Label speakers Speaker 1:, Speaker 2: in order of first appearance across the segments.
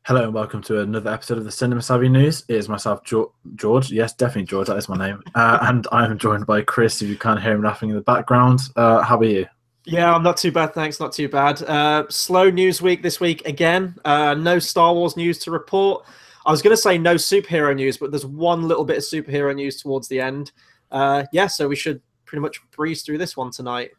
Speaker 1: Hello and welcome to another episode of the Cinema Savvy News. It is myself, George. Yes, definitely George. That is my name. And I am joined by Chris. If you can't hear him laughing in the background, how are you?
Speaker 2: Yeah, I'm not too bad, thanks. Not too bad. Slow news week this week again. No Star Wars news to report. I was going to say no superhero news, but there's one little bit of superhero news towards the end. Yeah, so we should pretty much breeze through this one tonight.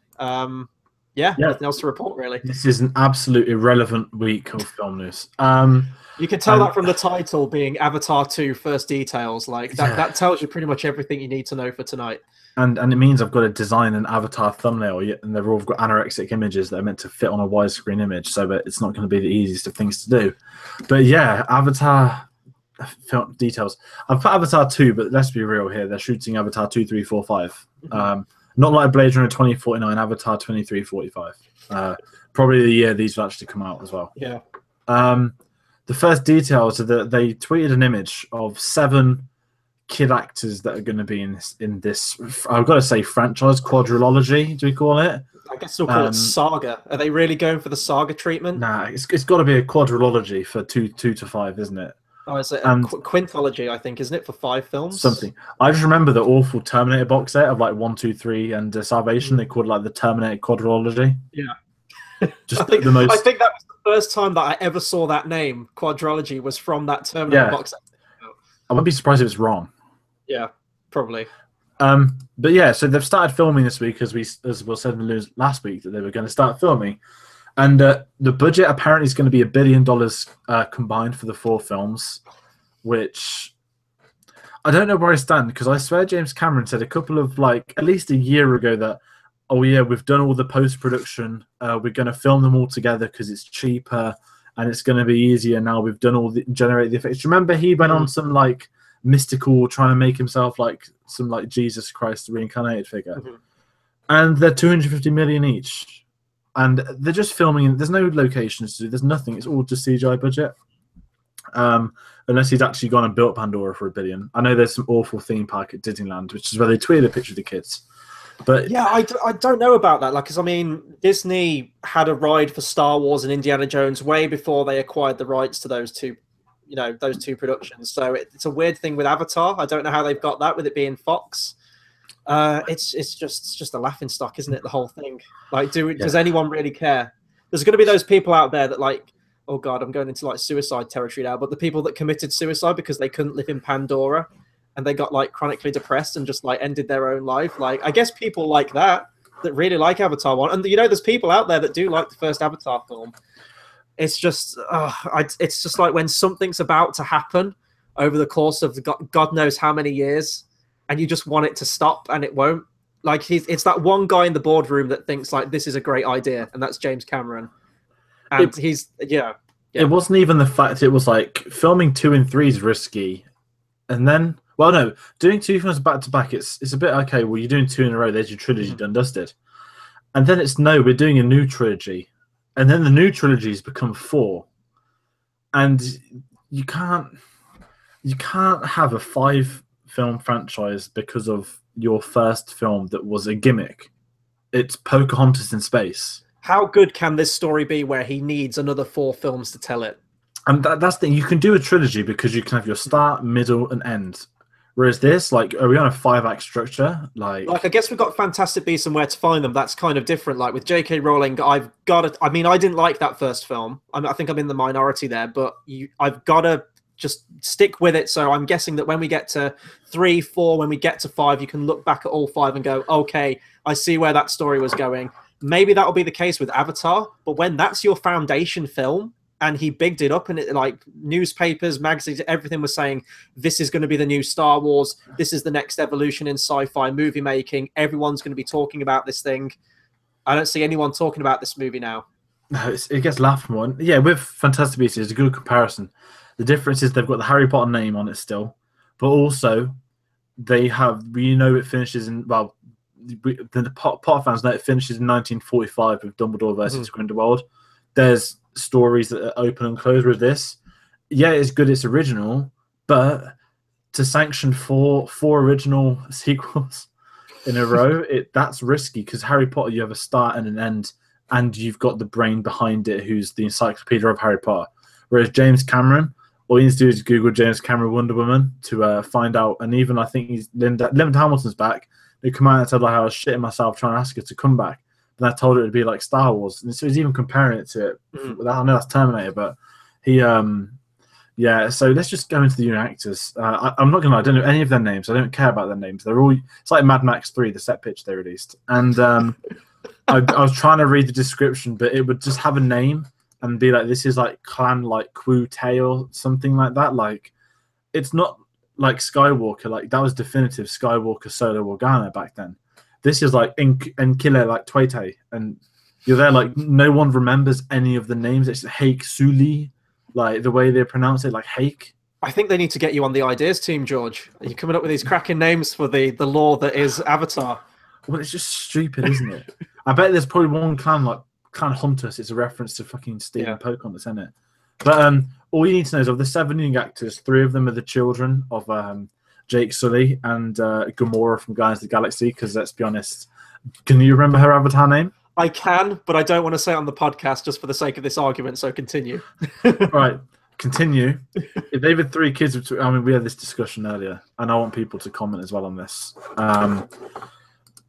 Speaker 2: Yeah,
Speaker 1: Yeah,
Speaker 2: nothing else to report really.
Speaker 1: this is an absolute irrelevant week of film news.
Speaker 2: You can tell
Speaker 1: And
Speaker 2: that from the title being Avatar 2 First Details. Like that,
Speaker 1: yeah,
Speaker 2: that tells you pretty much everything you need to know for tonight.
Speaker 1: and it means I've got to design an avatar thumbnail, and they've all got anorexic images that are meant to fit on a widescreen image, so that it's not going to be the easiest of things to do. But yeah, Avatar film details. I've put Avatar 2, but let's be real here. They're shooting Avatar 2, 3, 4, 5. Not like Blade Runner 2049, Avatar 2345. Probably the year these will actually come out as well.
Speaker 2: Yeah.
Speaker 1: The first details are that they tweeted an image of 7 kid actors that are going to be in this. I've got to say, franchise quadrilogy. Do we call it?
Speaker 2: I guess we'll call it saga. Are they really going for the saga treatment?
Speaker 1: Nah, it's got to be a quadrilogy for two to 5, isn't it?
Speaker 2: Oh, is it a quintology, I think, isn't it, for 5 films?
Speaker 1: Something. I just remember the awful Terminator box set of like 1, 2, 3 and Salvation. They called it like the Terminator quadrilogy.
Speaker 2: Yeah.
Speaker 1: Just
Speaker 2: I think
Speaker 1: the most.
Speaker 2: I think that was the first time that I ever saw that name, quadrilogy, was from that Terminator box set.
Speaker 1: I wouldn't be surprised if it's wrong.
Speaker 2: Yeah, probably.
Speaker 1: But yeah, so they've started filming this week, as we said in the news last week that they were going to start filming, and the budget apparently is going to be $1 billion combined for the 4 films, which I don't know where I stand, because I swear James Cameron said a couple of at least a year ago that, oh yeah, we've done all the post-production, we're going to film them all together because it's cheaper and it's going to be easier now. We've done all the generate the effects. Remember he went on some mystical, trying to make himself some Jesus Christ reincarnated figure, and they're 250 million each, and they're just filming. There's no locations to do. There's nothing. It's all just CGI budget. Unless he's actually gone and built Pandora for $1 billion. I know there's some awful theme park at Disneyland, which is where they tweeted a picture of the kids. But
Speaker 2: yeah, I don't know about that. Because I mean, Disney had a ride for Star Wars and Indiana Jones way before they acquired the rights to those two productions. So it's a weird thing with Avatar. I don't know how they've got that with it being Fox. It's just a laughing stock, isn't it? The whole thing. Does anyone really care? There's going to be those people out there that oh God, I'm going into suicide territory now. But the people that committed suicide because they couldn't live in Pandora and they got chronically depressed and just ended their own life. I guess people like that really like Avatar 1. And there's people out there that do like the first Avatar film. It's just, it's just when something's about to happen over the course of God knows how many years, and you just want it to stop, and it won't. It's that one guy in the boardroom that thinks this is a great idea, and that's James Cameron. And
Speaker 1: It wasn't even the fact it was filming 2 and 3 is risky, and then doing 2 films back to back, it's a bit okay. Well, you're doing 2 in a row. There's your trilogy done, dusted, and then it's we're doing a new trilogy. And then the new trilogies become 4, and you can't have a 5-film franchise because of your first film that was a gimmick. It's Pocahontas in space.
Speaker 2: How good can this story be where he needs another 4 films to tell it?
Speaker 1: And that's the thing. You can do a trilogy because you can have your start, middle, and end. Whereas this, are we on a 5-act structure? I
Speaker 2: guess we've got Fantastic Beasts and Where to Find Them. That's kind of different. With J.K. Rowling, I've got to... I mean, I didn't like that first film. I think I'm in the minority there, but I've got to just stick with it. So I'm guessing that when we get to 3, 4, when we get to 5, you can look back at all 5 and go, okay, I see where that story was going. Maybe that'll be the case with Avatar, but when that's your foundation film, and he bigged it up, and it newspapers, magazines, everything was saying this is going to be the new Star Wars. This is the next evolution in sci-fi movie making. Everyone's going to be talking about this thing. I don't see anyone talking about this movie now.
Speaker 1: No, it gets laughed more. Yeah, with Fantastic Beasts, it's a good comparison. The difference is they've got the Harry Potter name on it still, but also they have. It finishes in the Potter fans know it finishes in 1945 with Dumbledore versus Grindelwald. There's stories that are open and closed with this. Yeah, it's good, it's original, but to sanction four original sequels in a row, that's risky, because Harry Potter, you have a start and an end, and you've got the brain behind it who's the encyclopedia of Harry Potter. Whereas James Cameron, all you need to do is Google James Cameron Wonder Woman to find out. And even I think Linda Hamilton's back. They come out and said like I was shitting myself trying to ask her to come back. And I told her it'd be like Star Wars. And so he's even comparing it to it. I know that's Terminator, but he yeah, so let's just go into the new actors. I'm not gonna lie, I don't know any of their names. I don't care about their names. They're all it's like Mad Max 3, the set pitch they released. And I was trying to read the description, but it would just have a name and be like, this is like clan like Ku Te or something like that. Like it's not like Skywalker, like that was definitive Skywalker Solo Organa back then. This is like Enkile like Twete, and you're there like no one remembers any of the names. It's Hake Suli. Like the way they pronounce it, like Hake.
Speaker 2: I think they need to get you on the ideas team, George. Are you coming up with these cracking names for the lore that is Avatar?
Speaker 1: Well, it's just stupid, isn't it? I bet there's probably one clan like Clan Huntus. It's a reference to fucking Stephen Pokemon that's in it. But all you need to know is of the 7 young actors, 3 of them are the children of Jake Sully and Gamora from Guardians of the Galaxy. Because let's be honest, can you remember her Avatar name?
Speaker 2: I can, but I don't want to say it on the podcast just for the sake of this argument, so continue.
Speaker 1: Right, continue. If they've had 3 kids, I mean, we had this discussion earlier, and I want people to comment as well on this.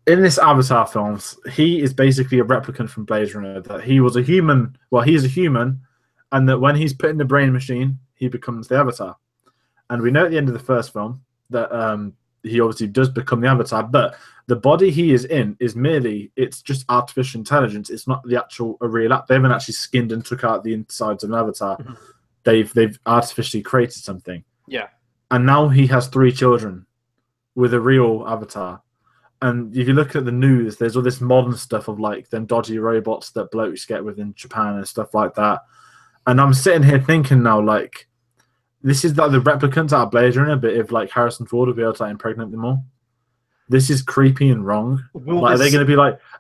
Speaker 1: In this Avatar films, he is basically a replicant from Blade Runner, that he was a human, well, he is a human, and that when he's put in the brain machine, he becomes the Avatar. And we know at the end of the first film that he obviously does become the Avatar, but the body he is in is merely, it's just artificial intelligence. It's not the actual, a real app. They haven't actually skinned and took out the insides of an Avatar. Mm-hmm. They've artificially created something.
Speaker 2: Yeah.
Speaker 1: And now he has 3 children with a real Avatar. And if you look at the news, there's all this modern stuff of like them dodgy robots that blokes get within Japan and stuff like that. And I'm sitting here thinking now, like, this is like the replicants out of Blade Runner, but if like Harrison Ford would be able to like, impregnate them all. This is creepy and wrong. Like, are they going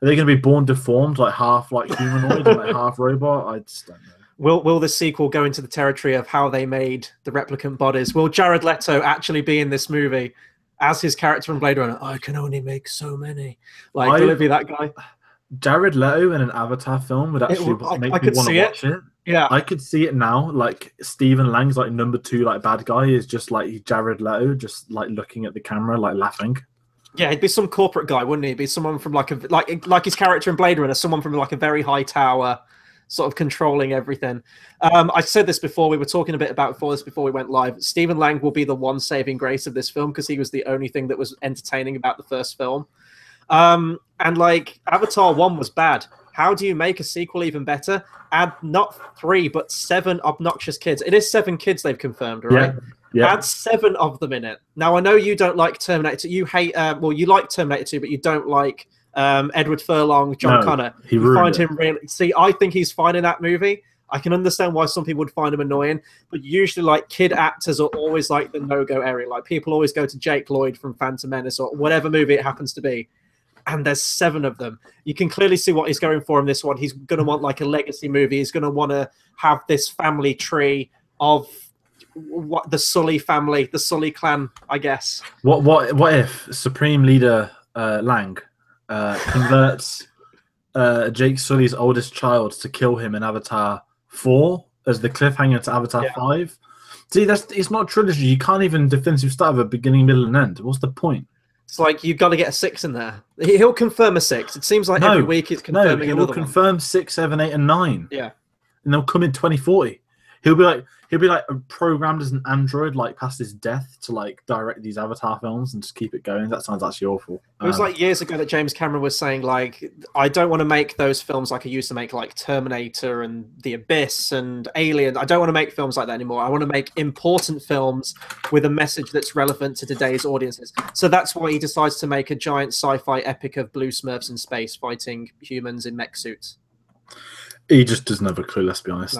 Speaker 1: to be born deformed, like half like humanoid and like half robot? I just don't know.
Speaker 2: Will this sequel go into the territory of how they made the replicant bodies? Will Jared Leto actually be in this movie as his character in Blade Runner? I can only make so many. Like, will it be that guy?
Speaker 1: Jared Leto in an Avatar film would actually make me want to watch it.
Speaker 2: Yeah,
Speaker 1: I could see it now. Like Stephen Lang's like number 2 like bad guy is just like Jared Leto, just like looking at the camera, like laughing.
Speaker 2: Yeah, he'd be some corporate guy, wouldn't he? He'd be someone from like his character in Blade Runner, someone from like a very high tower, sort of controlling everything. I said this before. We were talking a bit about before we went live. Stephen Lang will be the one saving grace of this film because he was the only thing that was entertaining about the first film. And like Avatar 1 was bad. How do you make a sequel even better? Add not 3 but 7 obnoxious kids. It is 7 kids they've confirmed, right?
Speaker 1: Yeah.
Speaker 2: Add 7 of them in it. Now I know you don't like Terminator. You hate. You like Terminator 2, but you don't like Edward Furlong, John Connor.
Speaker 1: You
Speaker 2: find him really. See, I think he's fine in that movie. I can understand why some people would find him annoying, but usually, like, kid actors are always like the no-go area. Like, people always go to Jake Lloyd from Phantom Menace or whatever movie it happens to be. And there's 7 of them. You can clearly see what he's going for in this one. He's going to want like a legacy movie. He's going to want to have this family tree of what the Sully family, the Sully clan, I guess.
Speaker 1: What if Supreme Leader Lang converts Jake Sully's oldest child to kill him in Avatar 4 as the cliffhanger to Avatar 5? See, it's not a trilogy. You can't even definitively start with a beginning, middle, and end. What's the point?
Speaker 2: It's like you've got to get a 6 in there. He'll confirm a 6. It seems like every week he's confirming another one.
Speaker 1: He'll confirm 6, 7, 8, and 9.
Speaker 2: Yeah,
Speaker 1: and they'll come in 2040. He'll be like programmed as an android, like past his death, to like direct these Avatar films and just keep it going. That sounds actually awful.
Speaker 2: It was like years ago that James Cameron was saying, like, I don't want to make those films like I used to make, like Terminator and The Abyss and Alien. I don't want to make films like that anymore. I want to make important films with a message that's relevant to today's audiences. So that's why he decides to make a giant sci-fi epic of blue Smurfs in space fighting humans in mech suits.
Speaker 1: He just doesn't have a clue, let's be honest.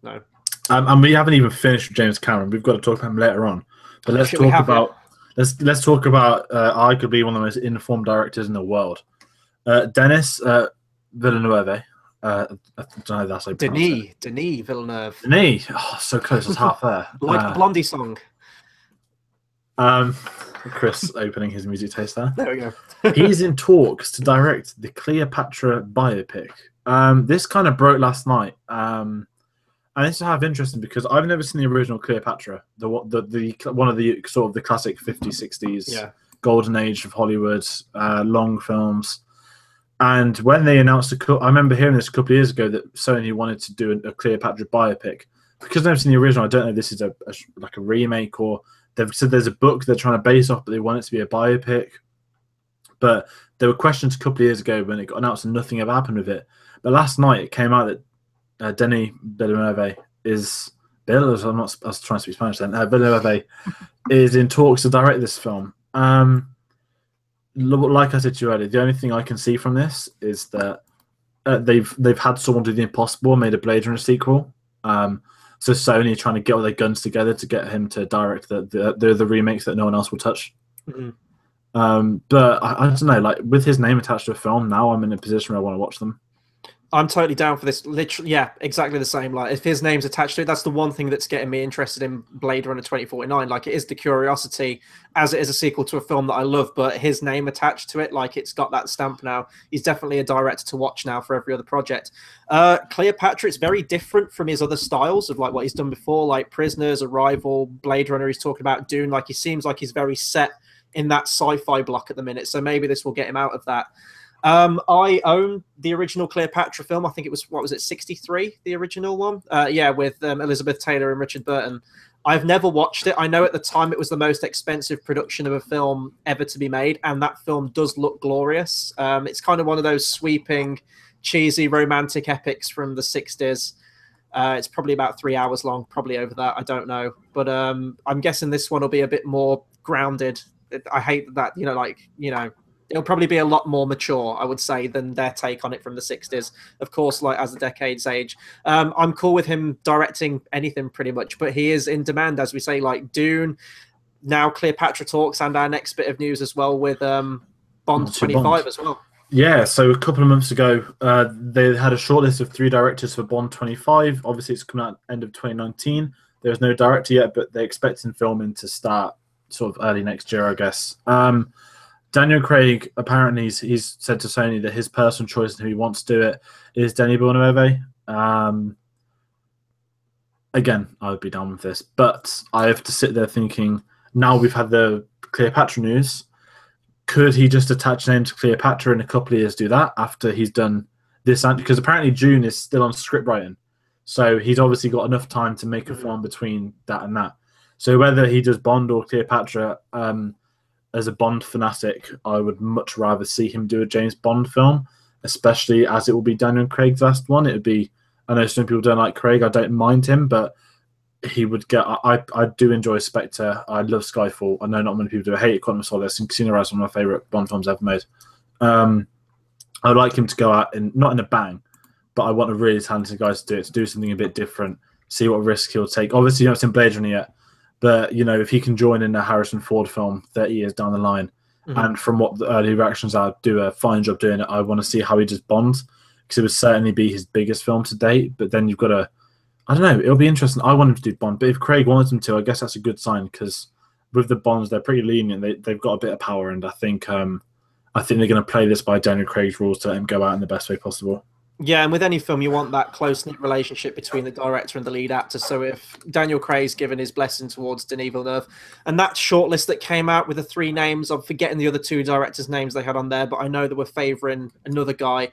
Speaker 2: No.
Speaker 1: And we haven't even finished with James Cameron. We've got to talk about him later on. But let's talk about arguably one of the most informed directors in the world, Denis Villeneuve. I don't know if that's like
Speaker 2: Denis Villeneuve.
Speaker 1: Denis, so close. It's half there.
Speaker 2: Like the Blondie song.
Speaker 1: Chris opening his music taste there.
Speaker 2: There we go.
Speaker 1: He's in talks to direct the Cleopatra biopic. This kind of broke last night. And this is half interesting because I've never seen the original Cleopatra, the one of the sort of the classic 50s, 60s golden age of Hollywood, long films. And when they announced I remember hearing this a couple of years ago that Sony wanted to do a Cleopatra biopic. Because I've never seen the original, I don't know if this is like a remake, or they've said there's a book they're trying to base off, but they want it to be a biopic. But there were questions a couple of years ago when it got announced and nothing ever happened with it. But last night it came out that Denis Villeneuve is I was trying to speak Spanish then. Villeneuve is in talks to direct this film. Like I said to you earlier, the only thing I can see from this is that they've had someone do the impossible and made a Blade Runner sequel. So Sony are trying to get all their guns together to get him to direct the remakes that no one else will touch.
Speaker 2: Mm-hmm.
Speaker 1: But I don't know, like with his name attached to a film, now I'm in a position where I want to watch them.
Speaker 2: I'm totally down for this. Literally, yeah, exactly the same. Like, if his name's attached to it, that's the one thing that's getting me interested in Blade Runner 2049. Like, it is the curiosity, as it is a sequel to a film that I love, but his name attached to it, like, it's got that stamp now. He's definitely a director to watch now for every other project. Cleopatra, it's very different from his other styles of, like, what he's done before, like Prisoners, Arrival, Blade Runner, he's talking about Dune. Like, he seems like he's very set in that sci-fi block at the minute, so maybe this will get him out of that. I own the original Cleopatra film. I think it was, what was it, 63, the original one? Yeah, with Elizabeth Taylor and Richard Burton. I've never watched it. I know at the time it was the most expensive production of a film ever to be made, and that film does look glorious. It's kind of one of those sweeping, cheesy, romantic epics from the 60s. It's probably about 3 hours long, probably over that. I don't know. But I'm guessing this one will be a bit more grounded. I hate that, it'll probably be a lot more mature, I would say, than their take on it from the 60s. Of course, like as the decades age. I'm cool with him directing anything pretty much, but he is in demand, as we say, like Dune, now Cleopatra talks, and our next bit of news as well with Bond 25 as well.
Speaker 1: Yeah, so a couple of months ago, they had a shortlist of 3 directors for Bond 25. Obviously, it's coming out end of 2019. There's no director yet, but they're expecting filming to start sort of early next year, I guess. Daniel Craig, apparently, he's said to Sony that his personal choice and who he wants to do it is Denis Villeneuve. Again, I would be down with this, but I have to sit there thinking, now we've had the Cleopatra news, could he just attach a name to Cleopatra in a couple of years, do that after he's done this? Because apparently June is still on script writing, so he's obviously got enough time to make a film between that and that. So whether he does Bond or Cleopatra, as a Bond fanatic, I would much rather see him do a James Bond film, especially as it will be Daniel Craig's last one. It would be, I know some people don't like Craig, I don't mind him, but he would get, I do enjoy Spectre, I love Skyfall, I know not many people do, I hate Quantum of Solace, and Casino Royale is one of my favourite Bond films ever made. I'd like him to go out, not in a bang, but I want a really talented guy to do something a bit different, see what risk he'll take. Obviously, you haven't seen Blade Runner yet, but, if he can join in a Harrison Ford film 30 years down the line, and from what the early reactions are, do a fine job doing it, I want to see how he does Bond, because it would certainly be his biggest film to date. But then you've got to, I don't know, it'll be interesting. I want him to do Bond, but if Craig wants him to, I guess that's a good sign, because with the Bonds, they're pretty lenient. They've got a bit of power, and I think they're going to play this by Daniel Craig's rules to let him go out in the best way possible.
Speaker 2: Yeah, and with any film, you want that close-knit relationship between the director and the lead actor. So if Daniel Craig's given his blessing towards Denis Villeneuve, and that shortlist that came out with the 3 names, I'm forgetting the other 2 directors' names they had on there, but I know they were favouring another guy.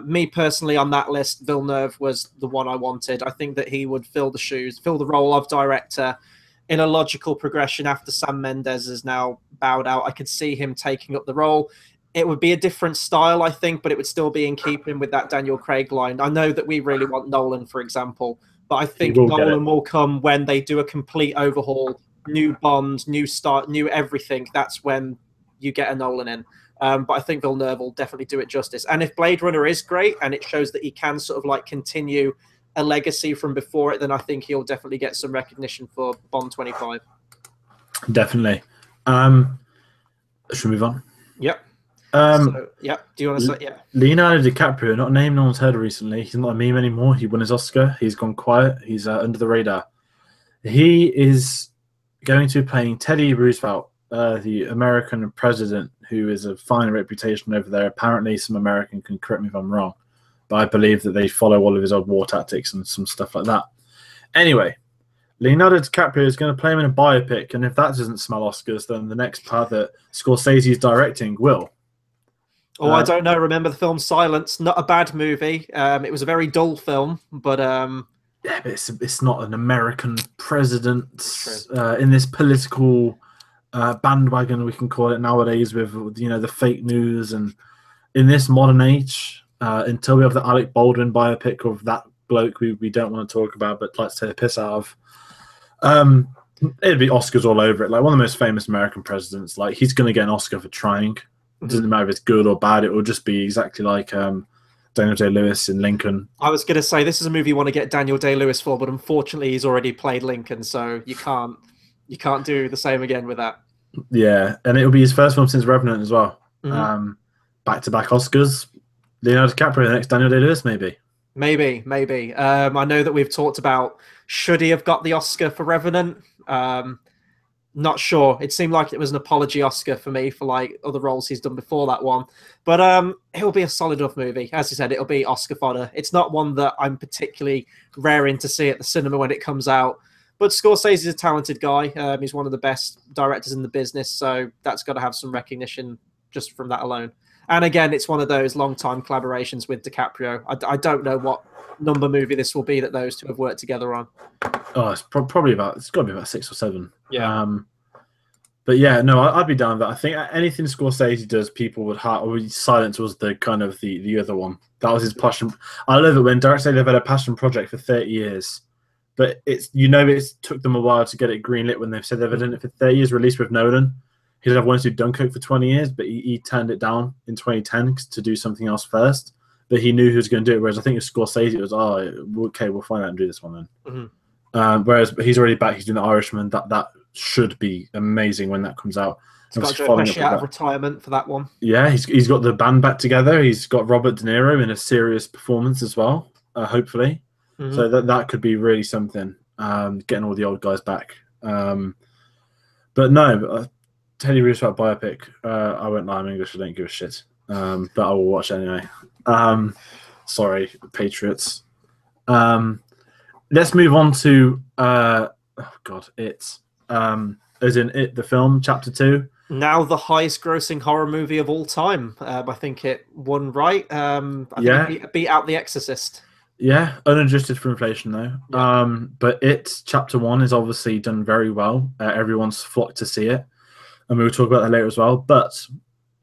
Speaker 2: Me personally, on that list, Villeneuve was the one I wanted. I think that he would fill the role of director in a logical progression after Sam Mendes is now bowed out. I could see him taking up the role. It would be a different style, I think, but it would still be in keeping with that Daniel Craig line. I know that we really want Nolan, for example, but I think Nolan will come when they do a complete overhaul, new Bond, new start, new everything. That's when you get a Nolan in. But I think Villeneuve will definitely do it justice. And if Blade Runner is great and it shows that he can sort of like continue a legacy from before it, then I think he'll definitely get some recognition for Bond 25.
Speaker 1: Definitely. Should we move on?
Speaker 2: Yep. Do you want to say,
Speaker 1: Leonardo DiCaprio, not a name no one's heard of recently. He's not a meme anymore. He won his Oscar. He's gone quiet. He's under the radar. He is going to be playing Teddy Roosevelt, the American president, who is a fine reputation over there. Apparently, some American can correct me if I'm wrong, but I believe that they follow all of his old war tactics and some stuff like that. Anyway, Leonardo DiCaprio is going to play him in a biopic, and if that doesn't smell Oscars, then the next part that Scorsese is directing will.
Speaker 2: Oh, I don't know. Remember the film Silence? Not a bad movie. It was a very dull film, but
Speaker 1: yeah, but it's not an American president in this political bandwagon, we can call it nowadays, with the fake news, and in this modern age, until we have the Alec Baldwin biopic of that bloke we don't want to talk about, but like to take the piss out of. It'd be Oscars all over it. Like one of the most famous American presidents, like he's going to get an Oscar for trying. It doesn't matter if it's good or bad. It will just be exactly like Daniel Day-Lewis in Lincoln.
Speaker 2: I was going to say this is a movie you want to get Daniel Day-Lewis for, but unfortunately he's already played Lincoln, so you can't do the same again with that.
Speaker 1: Yeah, and it'll be his first film since Revenant as well. Back-to-back Oscars. Leonardo DiCaprio, the next Daniel Day-Lewis, maybe.
Speaker 2: Maybe. I know that we've talked about should he have got the Oscar for Revenant. Not sure. It seemed like it was an apology Oscar for me for like other roles he's done before that one. But it'll be a solid enough movie. As you said, it'll be Oscar fodder. It's not one that I'm particularly raring to see at the cinema when it comes out. But Scorsese is a talented guy. He's one of the best directors in the business, so that's got to have some recognition just from that alone. And again, it's one of those long-time collaborations with DiCaprio. I don't know what number movie this will be that those two have worked together on.
Speaker 1: Oh, it's probably it's got to be about 6 or 7.
Speaker 2: Yeah.
Speaker 1: But yeah, no, I'd be down with that. I think anything Scorsese does, people would Silence was the kind of the other one. That was his passion. I love it when directors say they've had a passion project for 30 years. But it took them a while to get it greenlit when they've said they've done it for 30 years, released with Nolan. He'd have wanted to do Dunkirk for 20 years, but he turned it down in 2010 to do something else first. But he knew he was going to do it, whereas I think with Scorsese, it was, okay, we'll find out and do this one then. Whereas he's already back, he's doing The Irishman. That should be amazing when that comes out.
Speaker 2: He's got Joe Pesci out of retirement for that one.
Speaker 1: Yeah, he's got the band back together. He's got Robert De Niro in a serious performance as well, hopefully. So that could be really something, getting all the old guys back. But no, Teddy Roosevelt biopic, I won't lie, I'm English, I don't give a shit. But I will watch anyway. Sorry, Patriots. Let's move on to as in It, the film, Chapter 2.
Speaker 2: Now the highest grossing horror movie of all time. I think it won right. I think it beat out The Exorcist.
Speaker 1: Yeah, unadjusted for inflation though. Yeah. But It, Chapter 1 is obviously done very well. Everyone's flocked to see it. And we will talk about that later as well. But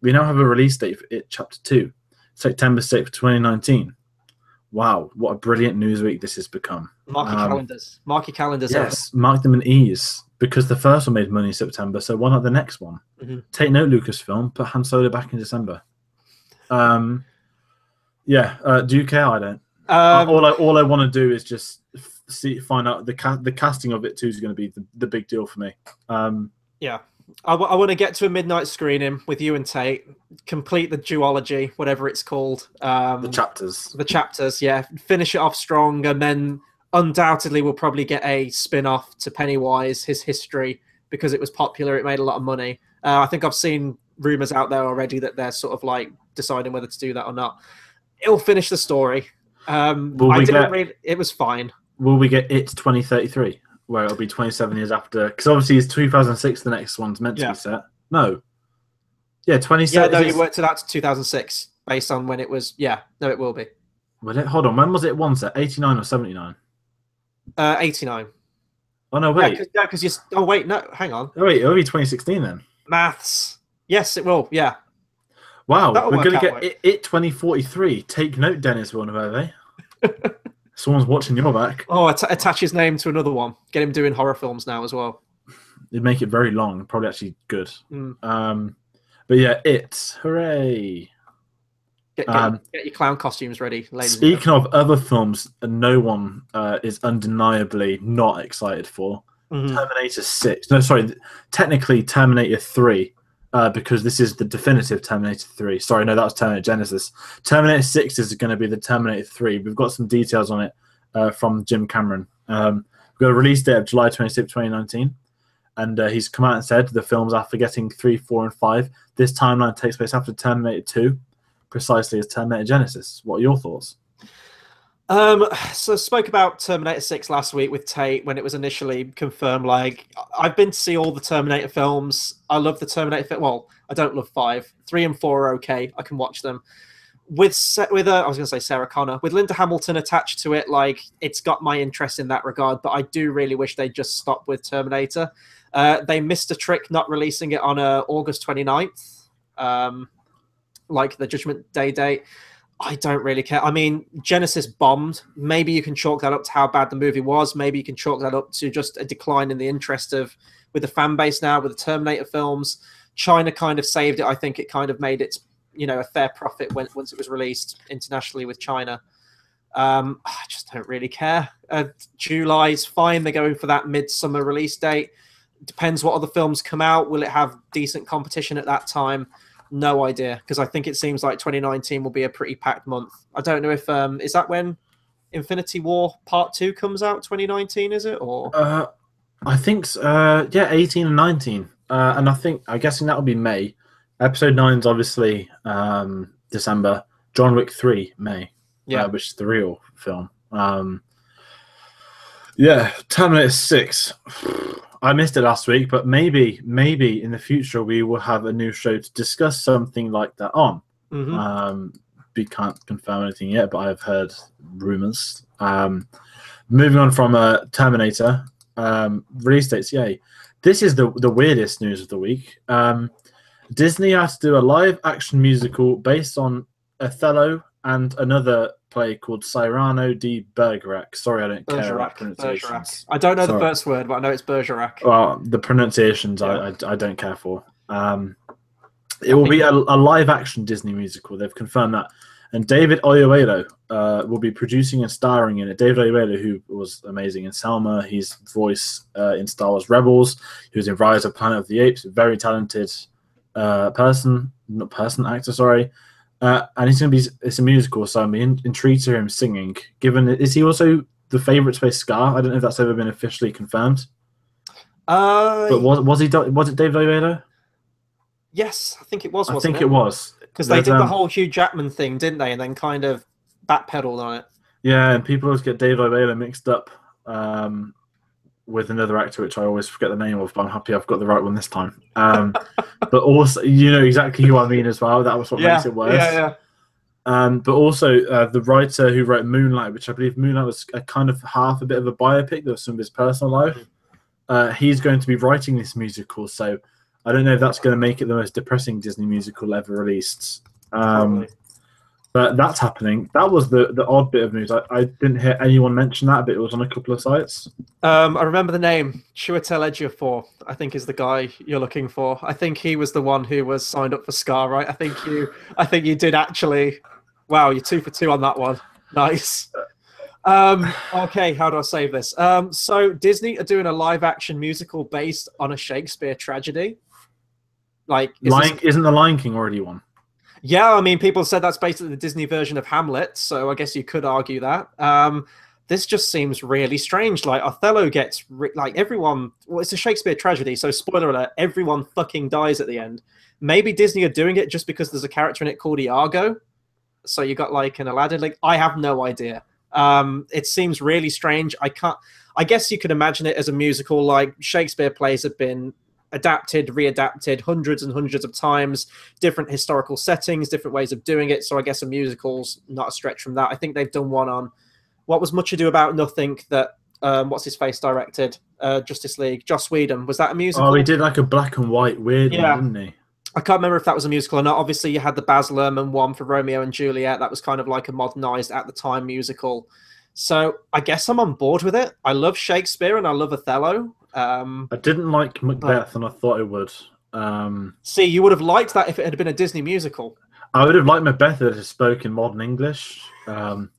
Speaker 1: we now have a release date for It, Chapter 2. September 6th, 2019. Wow, what a brilliant news week this has become.
Speaker 2: Mark your calendars. Mark your calendars.
Speaker 1: Yes, mark them in ease. Because the first one made money in September, so why not the next one? Take note, Lucasfilm. Put Han Solo back in December. Do you care? I don't. All I want to do is just find out the casting of it too is going to be the big deal for me.
Speaker 2: Yeah, I want to get to a midnight screening with you and Tate. Complete the duology, whatever it's called.
Speaker 1: The chapters. The
Speaker 2: chapters. Yeah, finish it off strong, and then undoubtedly we'll probably get a spin-off to Pennywise, his history, because it was popular. It made a lot of money. I think I've seen rumors out there already that they're sort of like deciding whether to do that or not. It'll finish the story. It was fine.
Speaker 1: Will we get It 2033, where it'll be 27 years after? Because obviously it's 2006. The next one's meant to be set. No. Yeah, 27.
Speaker 2: Yeah, no, you worked it out to 2006 based on when it was. Yeah, no, it will be.
Speaker 1: Will it? Hold on. When was it one set? 89 or 79?
Speaker 2: 89.
Speaker 1: Oh no! Wait.
Speaker 2: Yeah, because you. Oh wait, no. Hang on.
Speaker 1: Oh wait, it'll be 2016 then.
Speaker 2: Maths. Yes, it will. Yeah.
Speaker 1: Wow, we're going to get it 2043. Take note, Dennis Villeneuve. Someone's watching your back.
Speaker 2: Oh, attach his name to another one. Get him doing horror films now as well.
Speaker 1: It'd make it very long. Probably actually good. But yeah, It. Hooray.
Speaker 2: Get your clown costumes ready, ladies.
Speaker 1: Speaking of other films, no one is undeniably not excited for Terminator 6. No, sorry, technically Terminator 3. Because this is the definitive Terminator 3. Sorry, no, that was Terminator Genesis. Terminator 6 is going to be the Terminator 3. We've got some details on it from Jim Cameron. We've got a release date of July 26, 2019. And he's come out and said the films are forgetting 3, 4, and 5. This timeline takes place after Terminator 2, precisely as Terminator Genesis. What are your thoughts?
Speaker 2: So I spoke about Terminator 6 last week with Tate when it was initially confirmed. Like, I've been to see all the Terminator films. I love the Terminator film. Well, I don't love 5. 3 and 4 are okay. I can watch them. With I was going to say Sarah Connor. With Linda Hamilton attached to it, like, it's got my interest in that regard, but I do really wish they'd just stop with Terminator. They missed a trick not releasing it on August 29th, like the Judgment Day date. I don't really care. I mean, Genesis bombed. Maybe you can chalk that up to how bad the movie was. Maybe you can chalk that up to just a decline in the interest with the fan base now, with the Terminator films. China kind of saved it. I think it kind of made its, a fair profit once it was released internationally with China. I just don't really care. July's fine. They're going for that midsummer release date. Depends what other films come out. Will it have decent competition at that time? No idea, because I think it seems like 2019 will be a pretty packed month. I don't know if is that when Infinity War Part 2 comes out, 2019, is it? Or
Speaker 1: I think 18 and 19. And I'm guessing that'll be May. Episode 9 is obviously December. John Wick 3, May. Yeah, which is the real film. Terminator 6. I missed it last week, but maybe in the future we will have a new show to discuss something like that on.
Speaker 2: Mm-hmm.
Speaker 1: We can't confirm anything yet, but I've heard rumors. Moving on from Terminator release dates, yay! This is the weirdest news of the week. Disney has to do a live-action musical based on Othello and another play called Cyrano de Bergerac. Sorry, I don't care about pronunciations.
Speaker 2: I don't know the first word, but I know it's Bergerac.
Speaker 1: Well, the pronunciations I don't care for. It will be a live-action Disney musical. They've confirmed that. And David Oyelowo will be producing and starring in it. David Oyelowo, who was amazing in Selma, his voice in Star Wars Rebels, he was in Rise of Planet of the Apes, a very talented actor, sorry. And he's going to be, it's a musical, so I'm intrigued to hear him singing. Is he also the favourite space Scar? I don't know if that's ever been officially confirmed. But was it David Oyelowo?
Speaker 2: Yes, I think it was.
Speaker 1: I think it was.
Speaker 2: Because they did the whole Hugh Jackman thing, didn't they? And then kind of backpedaled on it.
Speaker 1: Yeah, and people always get David Oyelowo mixed up with another actor, which I always forget the name of, but I'm happy I've got the right one this time. But also, you know exactly who I mean as well. That was what makes it worse.
Speaker 2: Yeah.
Speaker 1: But also, the writer who wrote Moonlight, which I believe Moonlight was a kind of half a bit of a biopic. There was some of his personal life. He's going to be writing this musical, so I don't know if that's going to make it the most depressing Disney musical ever released. But that's happening. That was the odd bit of news. I didn't hear anyone mention that, but it was on a couple of sites.
Speaker 2: I remember the name. Chiwetel Ejiofor, I think, is the guy you're looking for. I think he was the one who was signed up for Scar, right? I think you did actually. Wow, you're 2 for 2 on that one. Nice. Okay, how do I save this? So Disney are doing a live-action musical based on a Shakespeare tragedy.
Speaker 1: Isn't the Lion King already one?
Speaker 2: Yeah, I mean, people said that's basically the Disney version of Hamlet, so I guess you could argue that. This just seems really strange. Like, Othello gets, everyone... Well, it's a Shakespeare tragedy, so spoiler alert, everyone fucking dies at the end. Maybe Disney are doing it just because there's a character in it called Iago. So you got, an Aladdin. I have no idea. It seems really strange. I guess you could imagine it as a musical. Like, Shakespeare plays have been adapted, readapted hundreds and hundreds of times, different historical settings, different ways of doing it. So I guess a musical's not a stretch from that. I think they've done one on what was Much Ado About Nothing that what's his face directed, Justice League, Joss Whedon. Was that a musical?
Speaker 1: Oh, he did like a black and white weird one, didn't he?
Speaker 2: I can't remember if that was a musical or not. Obviously, you had the Baz Luhrmann one for Romeo and Juliet. That was kind of like a modernized at the time musical. So I guess I'm on board with it. I love Shakespeare and I love Othello.
Speaker 1: I didn't like Macbeth, and I thought I would.
Speaker 2: See, you would have liked that if it had been a Disney musical.
Speaker 1: I would have liked Macbeth if it spoke in modern English. But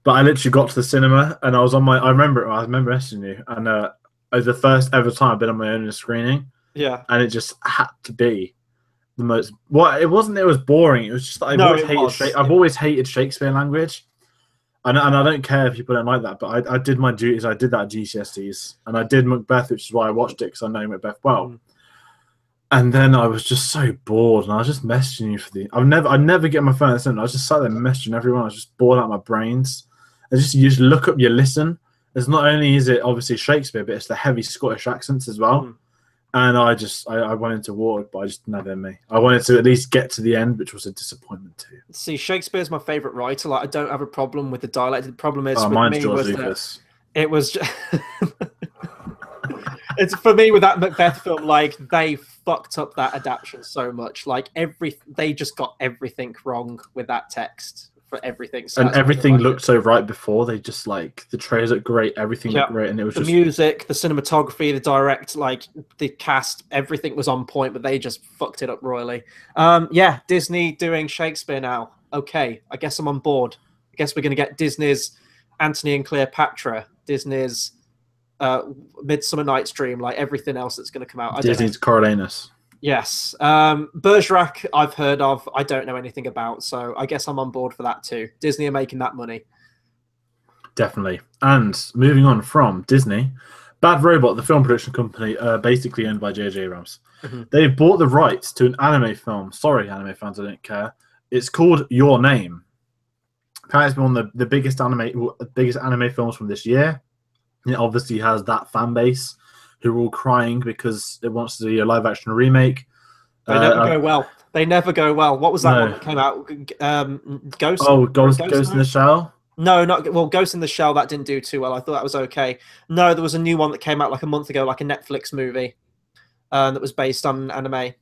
Speaker 1: I literally got to the cinema, and I was on my. I remember messaging you, and it was the first ever time I've been on my own in a screening.
Speaker 2: Yeah,
Speaker 1: and it just had to be the most. Well, it wasn't. It was boring. It was just that I've always hated Shakespeare language. And I don't care if people don't like that, but I did my duties. I did that at GCSEs, and I did Macbeth, which is why I watched it, because I know Macbeth well. And then I was just so bored, and I was just messaging you for I never get my phone. I was just sat there messaging everyone. I was just bored out of my brains. It's just you just look up, you listen. There's not only is it obviously Shakespeare, but it's the heavy Scottish accents as well.
Speaker 2: Mm.
Speaker 1: And I went into water, but I just never in me. I wanted to at least get to the end, which was a disappointment too.
Speaker 2: See, Shakespeare's my favorite writer. Like, I don't have a problem with the dialect. The problem is with
Speaker 1: Mine's
Speaker 2: me
Speaker 1: George
Speaker 2: was
Speaker 1: Lucas.
Speaker 2: that it was. It's for me with that Macbeth film. Like, they fucked up that adaptation so much. Like, they just got everything wrong with that text for everything. So
Speaker 1: and everything looked so right before. They just like the trailers looked great, everything looked great, and it was
Speaker 2: the
Speaker 1: just
Speaker 2: music, the cinematography, the direct, like the cast, everything was on point, but they just fucked it up royally. Yeah, Disney doing Shakespeare now. Okay, I guess I'm on board. I guess we're gonna get Disney's Antony and Cleopatra, Disney's Midsummer Night's Dream, like everything else that's gonna come out.
Speaker 1: Disney's Coriolanus.
Speaker 2: Yes. Bergerac, I've heard of. I don't know anything about, so I guess I'm on board for that too. Disney are making that money.
Speaker 1: Definitely. And moving on from Disney, Bad Robot, the film production company, basically owned by J.J. Abrams.
Speaker 2: Mm-hmm.
Speaker 1: They bought the rights to an anime film. Sorry, anime fans, I don't care. It's called Your Name. Apparently, it's been one of the biggest anime films from this year. It obviously has that fan base who are all crying because it wants to do a live-action remake.
Speaker 2: They never go well. They never go well. What was that one that came out? Ghost?
Speaker 1: Oh, Ghost in the Shell?
Speaker 2: No, not well. Ghost in the Shell, that didn't do too well. I thought that was okay. No, there was a new one that came out like a month ago, like a Netflix movie that was based on anime.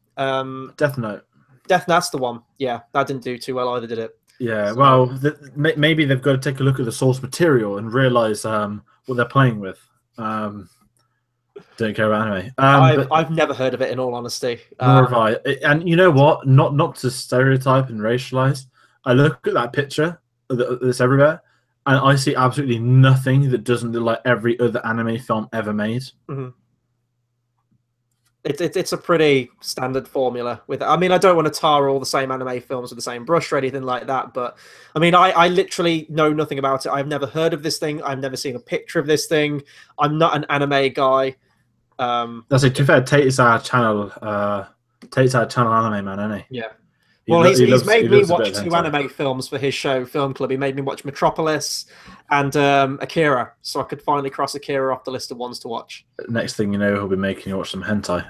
Speaker 1: Death Note.
Speaker 2: That's the one. Yeah, that didn't do too well either, did it?
Speaker 1: Yeah, so, well, maybe they've got to take a look at the source material and realize what they're playing with. Don't care about anime.
Speaker 2: I've never heard of it, in all honesty.
Speaker 1: Nor have I. And you know what? Not to stereotype and racialize. I look at that picture that's everywhere, and I see absolutely nothing that doesn't look like every other anime film ever made.
Speaker 2: Mm-hmm. It's a pretty standard formula. I mean, I don't want to tar all the same anime films with the same brush or anything like that, but I mean, I literally know nothing about it. I've never heard of this thing. I've never seen a picture of this thing. I'm not an anime guy.
Speaker 1: That's like, to be fair, Tate is our channel anime man, isn't he?
Speaker 2: Yeah. Well, he's made me watch 2 anime films for his show, Film Club. He made me watch Metropolis and Akira, so I could finally cross Akira off the list of ones to watch.
Speaker 1: Next thing you know, he'll be making you watch some hentai.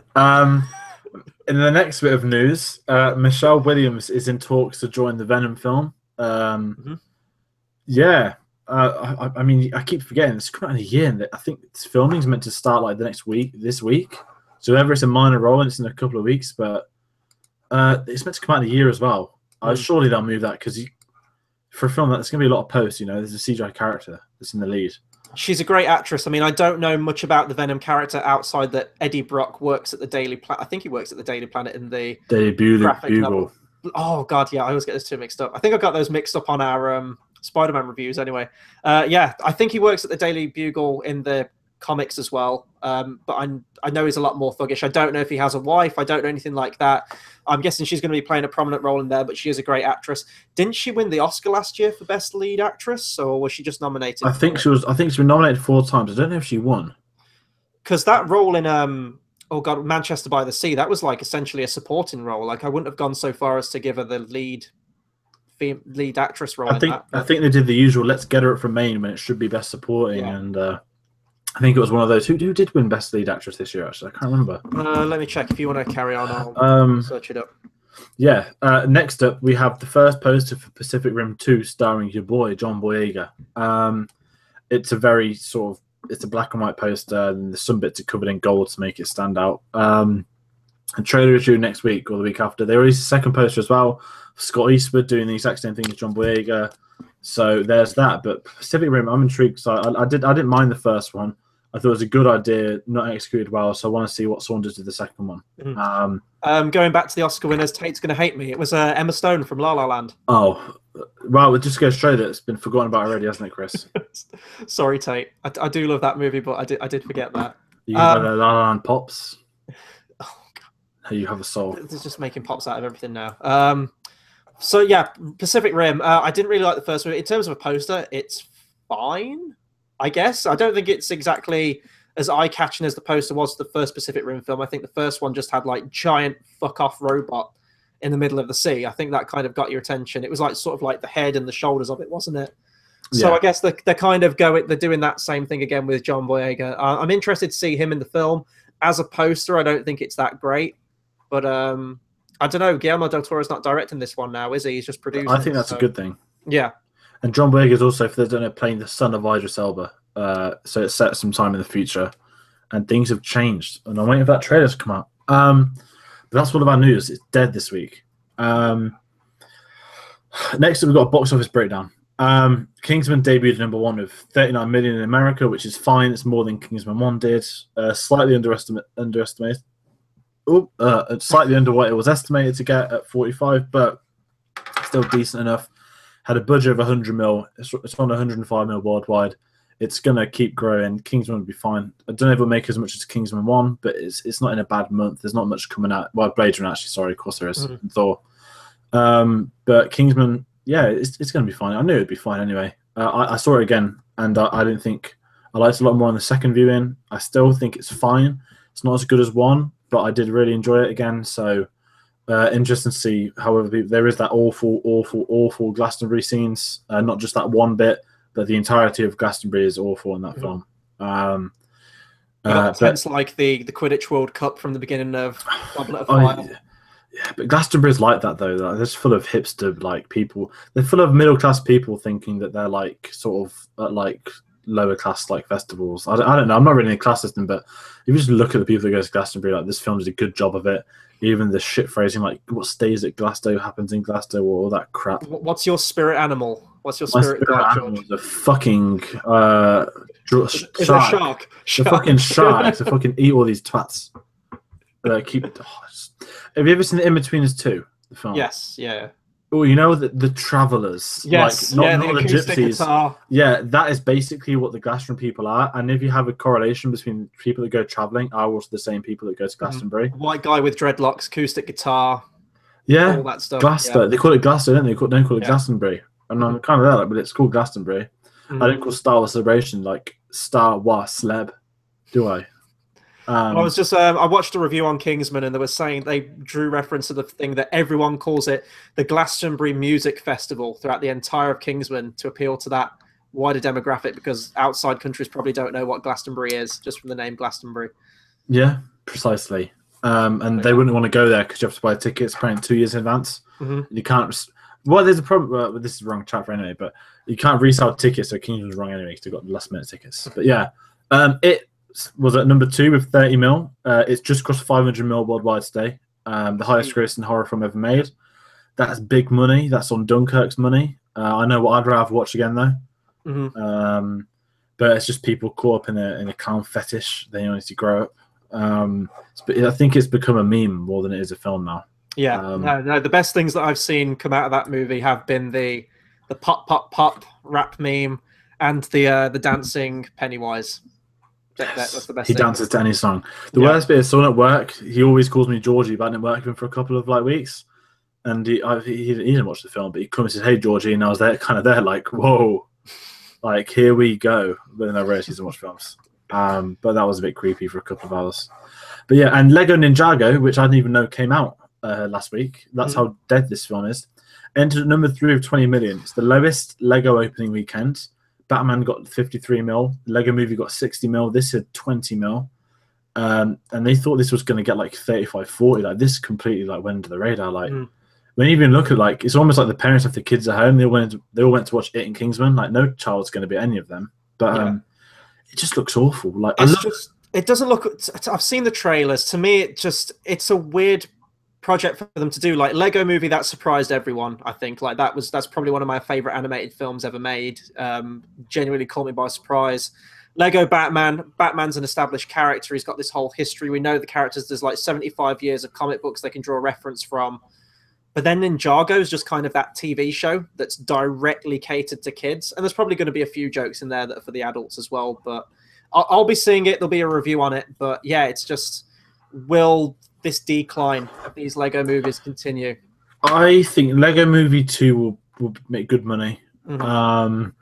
Speaker 1: In the next bit of news, Michelle Williams is in talks to join the Venom film. Yeah. I mean, I keep forgetting it's quite a year, and I think this filming is meant to start like this week. So whether it's a minor role, and it's in a couple of weeks, but it's meant to come out in a year as well. Surely they'll move that because for a film that's going to be a lot of posts. There's a CGI character that's in the lead.
Speaker 2: She's a great actress. I mean, I don't know much about the Venom character outside that Eddie Brock works at the Daily Planet. I think he works at the Daily Planet in the
Speaker 1: Daily Bugle.
Speaker 2: Oh God, yeah, I always get those two mixed up. I think I got those mixed up on our Spider-Man reviews anyway. Yeah, I think he works at the Daily Bugle in the comics as well. But I know he's a lot more thuggish. I don't know if he has a wife. I don't know anything like that. I'm guessing she's going to be playing a prominent role in there, but she is a great actress. Didn't she win the Oscar last year for Best Lead Actress, or was she just nominated?
Speaker 1: I think she's been nominated 4 times. I don't know if she won.
Speaker 2: Because that role in Manchester by the Sea, that was like essentially a supporting role. Like, I wouldn't have gone so far as to give her the lead actress role.
Speaker 1: I think they did the usual. Let's get her up from Maine when it should be Best Supporting, and I think it was one of those. Who did win Best Lead Actress this year? Actually, I can't remember.
Speaker 2: Let me check. If you want to carry on, I'll search it up.
Speaker 1: Yeah. Next up, we have the first poster for Pacific Rim 2, starring your boy John Boyega. It's a very it's a black and white poster, and there's some bits are covered in gold to make it stand out. A trailer is due next week or the week after. They released a second poster as well. Scott Eastwood doing the exact same thing as John Boyega. So there's that. But Pacific Rim, I'm intrigued. So I didn't mind the first one. I thought it was a good idea, not executed well. So I want to see what Saunders did the second one.
Speaker 2: Going back to the Oscar winners, Tate's going to hate me. It was Emma Stone from La La Land.
Speaker 1: Oh, well, it just goes to show that it's been forgotten about already, hasn't it, Chris?
Speaker 2: Sorry, Tate. I do love that movie, but I did forget that.
Speaker 1: You have La La Land pops. Oh, God. You have a soul.
Speaker 2: It's just making pops out of everything now. So yeah, Pacific Rim. I didn't really like the first movie. In terms of a poster, it's fine, I guess. I don't think it's exactly as eye-catching as the poster was for the first Pacific Rim film. I think the first one just had like giant fuck-off robot in the middle of the sea. I think that kind of got your attention. It was like sort of like the head and the shoulders of it, wasn't it? So
Speaker 1: Yeah.
Speaker 2: I guess they're kind of they're doing that same thing again with John Boyega. I'm interested to see him in the film. As a poster, I don't think it's that great, but I don't know. Guillermo del Toro's not directing this one now, is he? He's just
Speaker 1: I
Speaker 2: producing
Speaker 1: think
Speaker 2: it.
Speaker 1: that's a good thing.
Speaker 2: Yeah.
Speaker 1: And John Boyega is also, if they don't know, playing the son of Idris Elba. So it's set some time in the future. And things have changed. And I'm waiting for that trailer to come out. But that's all of our news. It's dead this week. Next up, we've got a box office breakdown. Kingsman debuted at number 1 with 39 million in America, which is fine. It's more than Kingsman 1 did. Slightly underestimated. Slightly under what it was estimated to get at 45, but still decent enough. Had a budget of 100 mil. It's on 105 mil worldwide. It's gonna keep growing. Kingsman will be fine. I don't know if it'll make as much as Kingsman 1, but it's not in a bad month. There's not much coming out. Well, Blade Runner actually, sorry, of course there is. And Thor. But Kingsman, yeah, it's gonna be fine. I knew it'd be fine anyway. I saw it again, and I didn't think I liked it a lot more on the second viewing. I still think it's fine. It's not as good as 1, but I did really enjoy it again. So interesting to see. However, there is that awful Glastonbury scenes. Not just that one bit, but the entirety of Glastonbury is awful in that film.
Speaker 2: It's like the Quidditch World Cup from the beginning of Goblet of Fire.
Speaker 1: Yeah, but Glastonbury's like that though. They're just full of hipster like people. They're full of middle class people thinking that they're like sort of like lower class like festivals. I don't know. I'm not really a class system, but if you just look at the people that go to Glastonbury, like this film does a good job of it. Even the shit phrasing, like what stays at Glasgow happens in Glasgow, or all that crap.
Speaker 2: What's your spirit animal? What's your
Speaker 1: My
Speaker 2: spirit guide,
Speaker 1: animal is a fucking
Speaker 2: Is it a shark?
Speaker 1: The fucking shark to fucking eat all these twats. Have you ever seen the In-Betweeners 2? The film?
Speaker 2: Yes, yeah.
Speaker 1: Oh, you know the Travelers.
Speaker 2: Yes,
Speaker 1: like,
Speaker 2: the
Speaker 1: not the
Speaker 2: acoustic
Speaker 1: gypsies.
Speaker 2: guitar.
Speaker 1: Yeah, that is basically what the Glastonbury people are. And if you have a correlation between people that go traveling are also the same people that go to Glastonbury.
Speaker 2: White guy with dreadlocks, acoustic guitar.
Speaker 1: Yeah,
Speaker 2: all that stuff.
Speaker 1: Glastonbury.
Speaker 2: Yeah.
Speaker 1: They call it Glastonbury, don't they? Don't call it Glastonbury. And I'm kind of there, like, but it's called Glastonbury. I don't call Star Wars Celebration like Star Wars Celeb, do I?
Speaker 2: I was just I watched a review on Kingsman, and they were saying they drew reference to the thing that everyone calls it the Glastonbury Music Festival throughout the entire of Kingsman to appeal to that wider demographic, because outside countries probably don't know what Glastonbury is just from the name Glastonbury.
Speaker 1: Yeah, precisely. And they wouldn't want to go there because you have to buy tickets apparently 2 years in advance. You can't. Well, there's a problem. This is the wrong chapter anyway, but you can't resell tickets, so Kingsman's wrong anyway because they've got last minute tickets. But yeah, it was at number 2 with 30 mil. It's just crossed 500 mil worldwide today. The highest grossing horror film ever made. That's big money. That's on Dunkirk's money. I know what I'd rather watch again though. But it's just people caught up in a clown fetish. They need to grow up. I think it's become a meme more than it is a film now.
Speaker 2: Yeah, no. The best things that I've seen come out of that movie have been the pop pop pop rap meme and the dancing Pennywise. That's the best.
Speaker 1: He dances to any song. The worst bit is someone at work. He always calls me Georgie, but I didn't work with him for a couple of weeks, and he didn't watch the film, but he comes and says, "Hey Georgie," and I was there, like, "Whoa, like here we go." But then I realized he doesn't watch films. But that was a bit creepy for a couple of hours. But yeah, and Lego Ninjago, which I didn't even know came out last week. That's how dead this film is. Entered at number 3 of 20 million. It's the lowest Lego opening weekend. Batman got 53 mil. Lego Movie got 60 mil. This had 20 mil. And they thought this was going to get like 35, 40. Like this completely like went under the radar. Like when you even look at like, it's almost like the parents have the kids at home. They all went to watch It and Kingsman. Like no child's going to be any of them. But it just looks awful. Like
Speaker 2: it doesn't look. I've seen the trailers. To me, it's a weird project for them to do. Like Lego Movie, that surprised everyone. I think like that's probably one of my favorite animated films ever made. Genuinely caught me by surprise. Lego Batman. Batman's an established character. He's got this whole history. We know the characters. There's like 75 years of comic books they can draw a reference from. But then Ninjago is just kind of that TV show that's directly catered to kids. And there's probably going to be a few jokes in there that are for the adults as well. But I'll be seeing it. There'll be a review on it. But yeah, it's just, will this decline of these Lego movies continue?
Speaker 1: I think Lego Movie 2 will make good money. The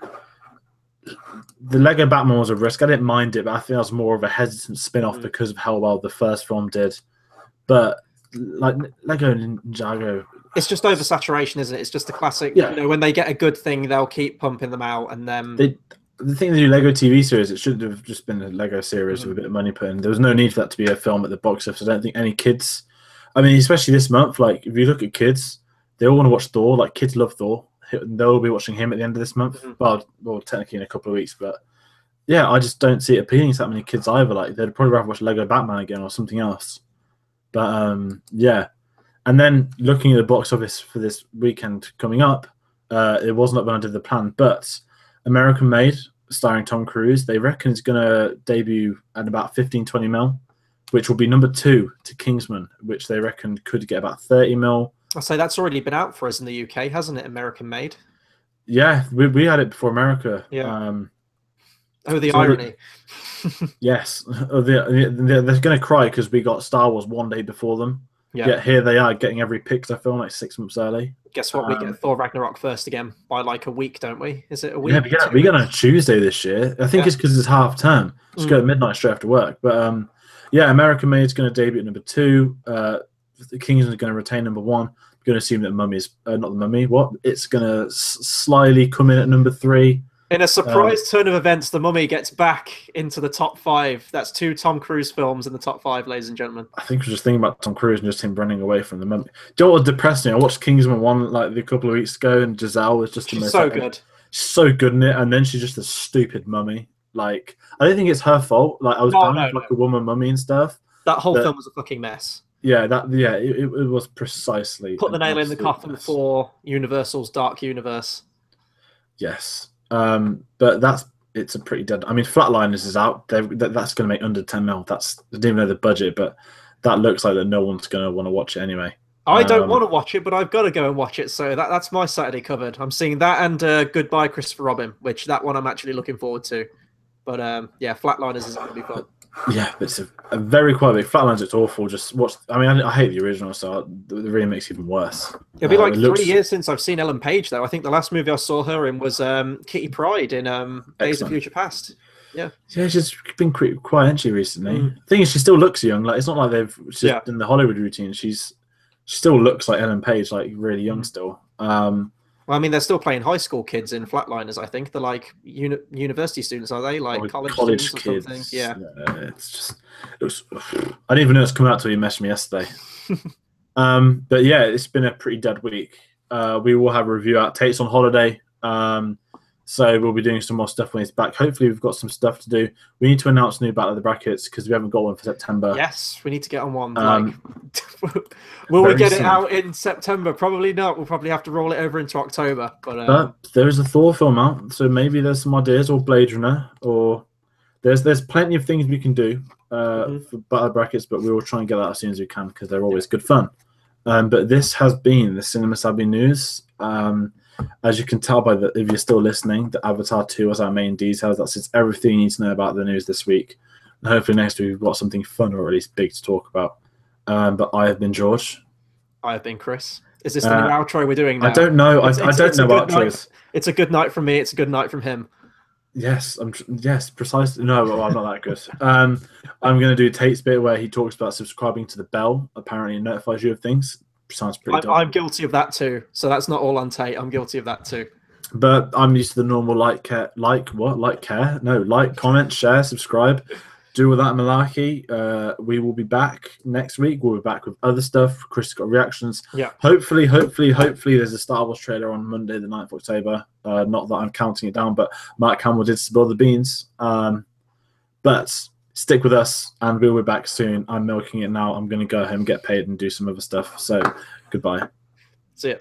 Speaker 1: Lego Batman was a risk. I didn't mind it, but I think that was more of a hesitant spin-off because of how well the first film did. But like Lego Ninjago.
Speaker 2: It's just oversaturation, isn't it? It's just the classic.
Speaker 1: Yeah.
Speaker 2: You know, when they get a good thing, they'll keep pumping them out, and then
Speaker 1: The thing they do Lego TV series, it should have just been a Lego series with a bit of money put in. There was no need for that to be a film at the box office. I don't think any kids. I mean, especially this month, like if you look at kids, they all want to watch Thor. Like kids love Thor. They'll be watching him at the end of this month. Well, technically in a couple of weeks, but yeah, I just don't see it appealing to that many kids either. Like they'd probably rather watch Lego Batman again or something else. But yeah, and then looking at the box office for this weekend coming up, it was not under the plan, but American Made, starring Tom Cruise, they reckon it's going to debut at about 15-20 mil, which will be number 2 to Kingsman, which they reckon could get about 30 mil.
Speaker 2: I'll say that's already been out for us in the UK, hasn't it? American Made.
Speaker 1: Yeah, we had it before America.
Speaker 2: Yeah. The irony.
Speaker 1: Yes. They're going to cry because we got Star Wars one day before them.
Speaker 2: Yeah.
Speaker 1: Yet here they are getting every Pixar film like 6 months early.
Speaker 2: Guess what? We get Thor Ragnarok first again by like a week, don't we? Is it a week?
Speaker 1: Yeah, we get on a Tuesday this year. I think it's because it's half term. Just go at midnight straight after work. But yeah, American Made is going to debut at number 2. The Kingsman is going to retain number 1. I'm going to assume that Mummy's not the Mummy. What? It's going to slyly come in at number 3.
Speaker 2: In a surprise turn of events, The Mummy gets back into the top 5. That's 2 Tom Cruise films in the top 5, ladies and gentlemen.
Speaker 1: I think I was just thinking about Tom Cruise and just him running away from the Mummy. Do you know what was depressing? I watched Kingsman 1 like a couple of weeks ago, and Giselle was just
Speaker 2: She's so good.
Speaker 1: So good in it, and then she's just a stupid mummy. Like, I don't think it's her fault. Like, I was down with like a woman mummy and stuff.
Speaker 2: That whole film was a fucking mess.
Speaker 1: Yeah, it was precisely
Speaker 2: put the nail in the coffin for Universal's Dark Universe.
Speaker 1: Yes. But it's a pretty dead. I mean, Flatliners is out. That's going to make under 10 mil. I didn't even know the budget, but that looks like that no one's going to want to watch it anyway.
Speaker 2: I don't want to watch it, but I've got to go and watch it. So that's my Saturday covered. I'm seeing that and Goodbye Christopher Robin, which that one I'm actually looking forward to. But yeah, Flatliners is going to be fun.
Speaker 1: Yeah, it's a very quite big. Flatliners. It's awful. Just watch. I mean, I hate the original, so the remake's even worse.
Speaker 2: It'll be like 3 years since I've seen Ellen Page, though. I think the last movie I saw her in was Kitty Pryde in Days of Future Past. Yeah. Yeah, she's been quite edgy recently. The thing is, she still looks young. Like it's not like they've just in the Hollywood routine. She still looks like Ellen Page, like really young still. Well, I mean, they're still playing high school kids in Flatliners, I think. They're like university students, are they? Like college students or
Speaker 1: kids.
Speaker 2: Something? Yeah.
Speaker 1: It's just, I didn't even know it's come out till you messaged me yesterday. But yeah, it's been a pretty dead week. We will have a review out. Tate's on holiday. So we'll be doing some more stuff when he's back. Hopefully we've got some stuff to do. We need to announce new Battle of the Brackets because we haven't got one for September.
Speaker 2: Yes, we need to get on one. Will we get it out in September? Probably not. We'll probably have to roll it over into October. But
Speaker 1: there is a Thor film out, so maybe there's some ideas, or Blade Runner, or there's plenty of things we can do for Battle of the Brackets, but we will try and get that as soon as we can because they're always good fun. But this has been the Cinema Savvy News. As you can tell by if you're still listening, the Avatar 2 was our main details. That's everything you need to know about the news this week. And hopefully next week we've got something fun or at least big to talk about. But I have been George.
Speaker 2: I have been Chris. Is this the new outro we're doing now?
Speaker 1: I don't know. I don't know outros.
Speaker 2: It's a good night from me. It's a good night from him.
Speaker 1: Yes, yes, precisely. No, well, I'm not that good. I'm going to do Tate's bit where he talks about subscribing to the bell. Apparently, it notifies you of things. Sounds pretty dumb.
Speaker 2: I'm guilty of that too. So that's not all on Tate. I'm guilty of that too.
Speaker 1: But I'm used to the normal like, comment, share, subscribe. Do all that malarkey. We will be back next week. We'll be back with other stuff. Chris has got reactions.
Speaker 2: Yeah.
Speaker 1: Hopefully, there's a Star Wars trailer on Monday, the 9th of October. Not that I'm counting it down, but Mark Hamill did spill the beans. But stick with us, and we'll be back soon. I'm milking it now. I'm going to go home, get paid, and do some other stuff. So, goodbye.
Speaker 2: See ya.